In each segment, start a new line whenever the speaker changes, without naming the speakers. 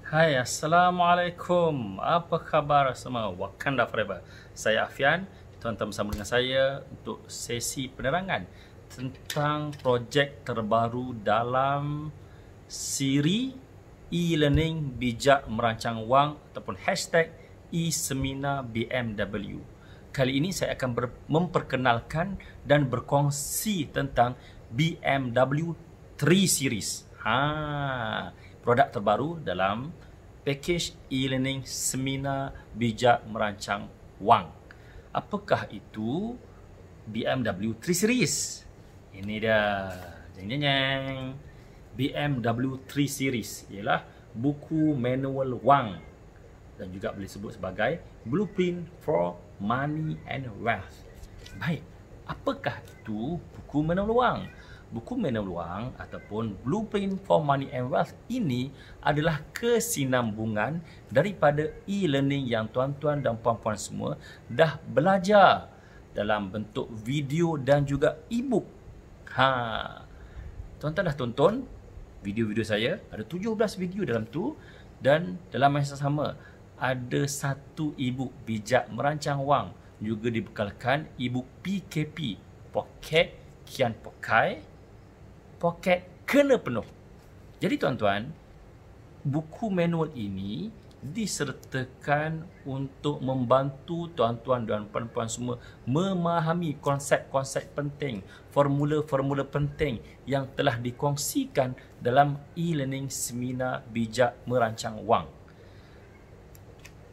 Hai, Assalamualaikum. Apa khabar semua? Wakanda Forever. Saya Afian. Tuan-tuan bersama dengan saya untuk sesi penerangan tentang projek terbaru dalam siri e-learning bijak merancang wang ataupun hashtag e-seminar BMW. Kali ini saya akan memperkenalkan dan berkongsi tentang BMW 3 Series. Produk terbaru dalam package e-learning seminar bijak merancang wang. Apakah itu BMW 3 Series? Ini dia. Jeng jeng jeng. BMW 3 Series ialah buku manual wang dan juga boleh sebut sebagai Blueprint for Money and Wealth. Baik, apakah itu buku manual wang? Buku manual wang ataupun Blueprint for Money and Wealth ini adalah kesinambungan daripada e-learning yang tuan-tuan dan puan-puan semua dah belajar dalam bentuk video dan juga e-book. Tuan-tuan dah tonton video-video saya, ada 17 video dalam tu, dan dalam masa sama ada satu e-book bijak merancang wang, juga dibekalkan e-book PKP, Poket Kian Pokai, Poket Kena Penuh. Jadi tuan-tuan, buku manual ini disertakan untuk membantu tuan-tuan dan puan-puan semua memahami konsep-konsep penting, formula-formula penting yang telah dikongsikan dalam e-learning seminar bijak merancang wang.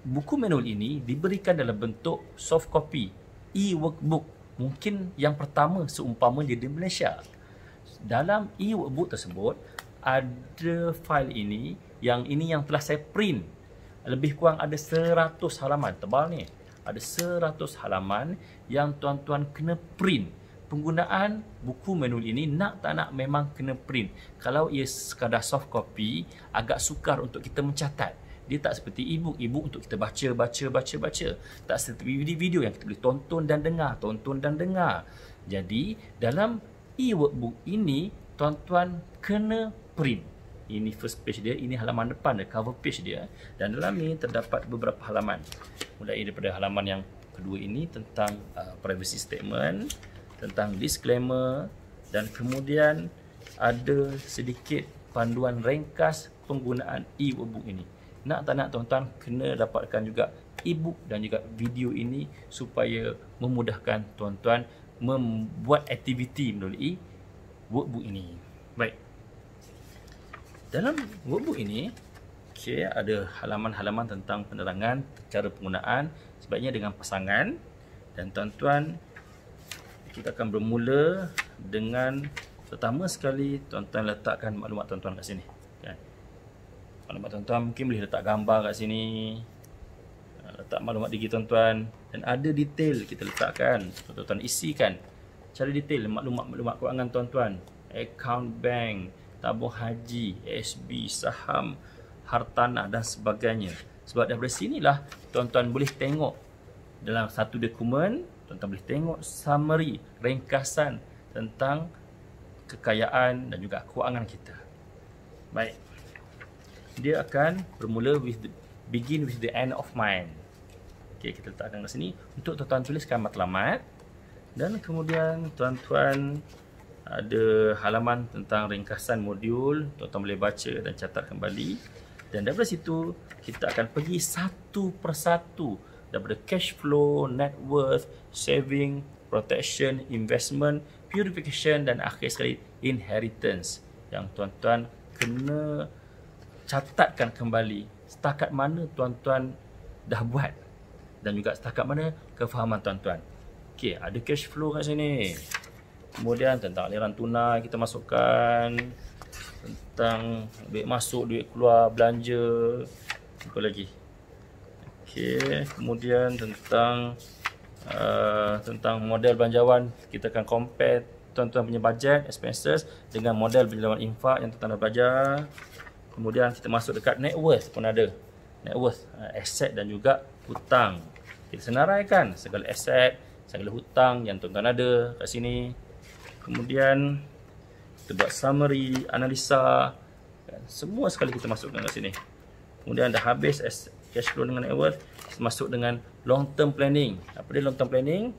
Buku manual ini diberikan dalam bentuk soft copy, e-workbook, mungkin yang pertama seumpamanya di Malaysia. Dalam e-workbook tersebut ada fail ini yang telah saya print. Lebih kurang ada 100 halaman, tebal ni. Ada 100 halaman yang tuan-tuan kena print. Penggunaan buku manual ini nak tak nak memang kena print. Kalau ia sekadar soft copy, agak sukar untuk kita mencatat. Dia tak seperti e-book. E-book untuk kita baca. Tak seperti video yang kita boleh tonton dan dengar. Jadi, dalam e-workbook ini, tuan-tuan kena print. Ini first page dia, ini halaman depan dia, cover page dia. Dan dalam ni terdapat beberapa halaman. Mulai daripada halaman yang kedua ini tentang privacy statement, tentang disclaimer, dan kemudian ada sedikit panduan ringkas penggunaan e-workbook ini. Nak tak nak tuan-tuan kena dapatkan juga e-book dan juga video ini supaya memudahkan tuan-tuan membuat aktiviti melalui workbook ini. Baik. Dalam workbook ini, ada halaman-halaman tentang penerangan cara penggunaan, sebaiknya dengan pasangan. Dan tuan-tuan, kita akan bermula dengan pertama sekali tuan-tuan letakkan maklumat tuan-tuan kat sini. Maklumat tuan-tuan mungkin boleh letak gambar kat sini, letak maklumat diri tuan-tuan, dan ada detail kita letakkan, tuan-tuan isikan cara detail maklumat kewangan tuan-tuan, akaun bank, tabung haji, ASB, saham, hartanah dan sebagainya. Sebab daripada sinilah tuan-tuan boleh tengok dalam satu dokumen, tuan-tuan boleh tengok summary, ringkasan tentang kekayaan dan juga kewangan kita. Baik. Dia akan bermula begin with the end of mind. Kita letakkan kat sini untuk tuan-tuan tuliskan matlamat, dan kemudian tuan-tuan ada halaman tentang ringkasan modul, tuan-tuan boleh baca dan catat kembali. Dan daripada situ kita akan pergi satu persatu daripada cash flow, net worth, saving, protection, investment, purification, dan akhir sekali inheritance, yang tuan-tuan kena catatkan kembali setakat mana tuan-tuan dah buat dan juga setakat mana kefahaman tuan-tuan. Ada cash flow kat sini. Kemudian tentang aliran tunai kita masukkan, tentang duit masuk, duit keluar, belanja, apa lagi. Kemudian tentang model belanjawan, kita akan compare tuan-tuan punya budget, expenses dengan model belanjawan infak yang tuan-tuan dah belajar. Kemudian kita masuk dekat net worth pun ada. Net worth, aset dan juga hutang. Kita senaraikan segala aset, segala hutang yang tuan-tuan ada kat sini. Kemudian kita buat summary, analisa, semua sekali kita masukkan kat sini. Kemudian dah habis cash flow dengan net worth, masuk dengan long term planning. Apa dia long term planning?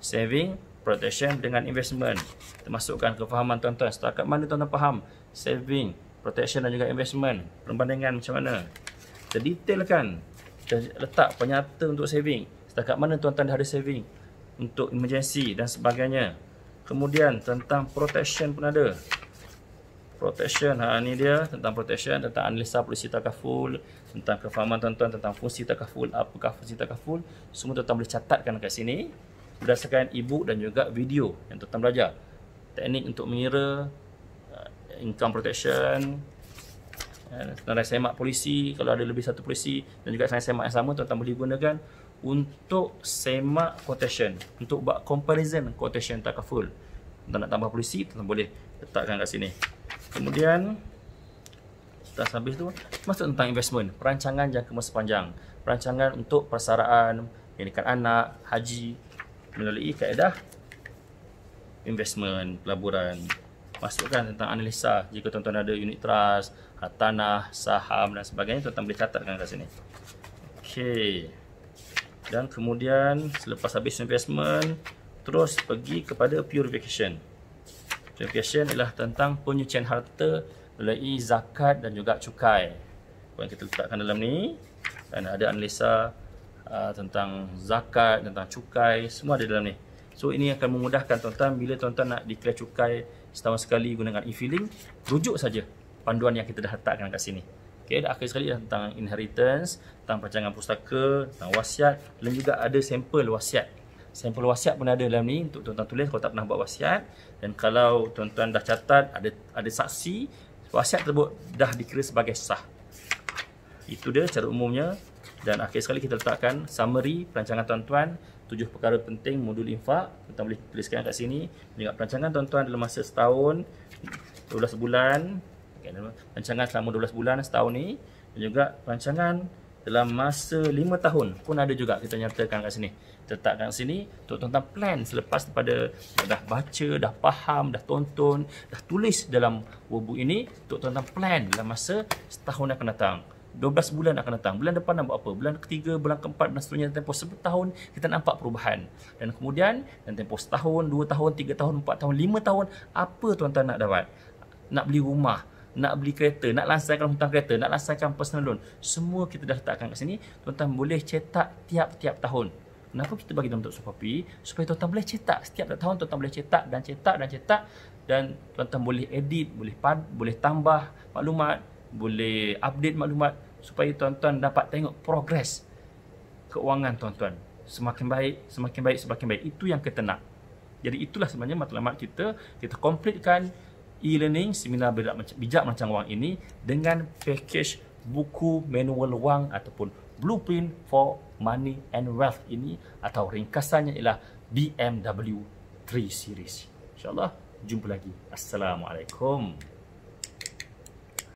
Saving, protection dengan investment. Kita masukkan kefahaman tuan-tuan. Setakat mana tuan-tuan faham saving, protection dan juga investment, perbandingan macam mana? Kita detailkan, kita letak penyata untuk saving. Setakat mana tuan-tuan dah ada saving untuk emergency dan sebagainya. Kemudian tentang protection pun ada. Protection, ni dia tentang protection, tentang analisa polisi takaful, tentang kefahaman tuan-tuan tentang fungsi takaful, apakah fungsi takaful, semua tuan-tuan boleh catatkan kat sini berdasarkan e-book dan juga video yang tuan-tuan belajar. Teknik untuk mengira income protection, tanda semak polisi, kalau ada lebih satu polisi, dan juga tanda semak yang sama tuan-tuan boleh gunakan untuk semak quotation, untuk buat comparison quotation takaful. Tuan-tuan nak tambah polisi, tuan-tuan boleh letakkan kat sini. Kemudian lepas habis tu masuk tentang investment, perancangan jangka masa panjang, perancangan untuk persaraan, pendidikan anak, haji melalui kaedah investment, pelaburan. Masukkan tentang analisa, jika tuan-tuan ada unit trust, tanah, saham dan sebagainya, tuan-tuan boleh catatkan kat sini. Okey. Dan kemudian selepas habis investment, terus pergi kepada purification. Purification ialah tentang penyucian harta melalui zakat dan juga cukai. Yang kita letakkan dalam ni, dan ada analisa tentang zakat, tentang cukai, semua ada dalam ni. So ini akan memudahkan tuan-tuan bila tuan-tuan nak declare cukai setahun sekali gunakan e-filing, rujuk saja panduan yang kita dah letakkan kat sini. Okey, dan akhir sekali tentang inheritance, tentang perancangan pustaka, tentang wasiat, dan juga ada sampel wasiat. Sampel wasiat pun ada dalam ni untuk tuan-tuan tulis kalau tak pernah buat wasiat. Dan kalau tuan-tuan dah catat, ada saksi, wasiat tersebut dah dikira sebagai sah. Itu dia cara umumnya. Dan akhir sekali kita letakkan summary perancangan tuan-tuan, 7 perkara penting modul infak. Tuan-tuan boleh tuliskan kat sini. Juga perancangan tuan-tuan dalam masa setahun, 12 bulan. Perancangan selama 12 bulan setahun ni. Dan juga perancangan dalam masa 5 tahun pun ada juga kita nyatakan kat sini. Letakkan kat sini untuk tuan-tuan plan selepas daripada dah baca, dah faham, dah tonton, dah tulis dalam workbook ini, untuk tuan-tuan plan dalam masa setahun akan datang. 12 bulan akan datang. Bulan depan nak buat apa? Bulan ketiga, bulan keempat dan seterusnya. Tempoh setahun kita nampak perubahan. Dan kemudian dan tempoh setahun, 2 tahun, 3 tahun, 4 tahun, 5 tahun, apa tuan-tuan nak dapat? Nak beli rumah, nak beli kereta, nak lansaikan hutang kereta, nak lansaikan personal loan. Semua kita dah letakkan kat sini. Tuan-tuan boleh cetak tiap-tiap tahun. Kenapa kita bagi dalam bentuk soft copy? Supaya tuan-tuan boleh cetak. Setiap tahun tuan-tuan boleh cetak dan cetak dan cetak. Dan tuan-tuan boleh edit, boleh tambah maklumat, boleh update maklumat, supaya tuan-tuan dapat tengok progres keuangan tuan-tuan. Semakin baik, semakin baik, semakin baik. Itu yang kita nak. Jadi itulah sebenarnya matlamat kita. Kita completekan e-learning seminar bijak merancang wang ini dengan package buku manual wang ataupun blueprint for money and wealth ini, atau ringkasannya ialah BMW 3 series. InsyaAllah jumpa lagi. Assalamualaikum.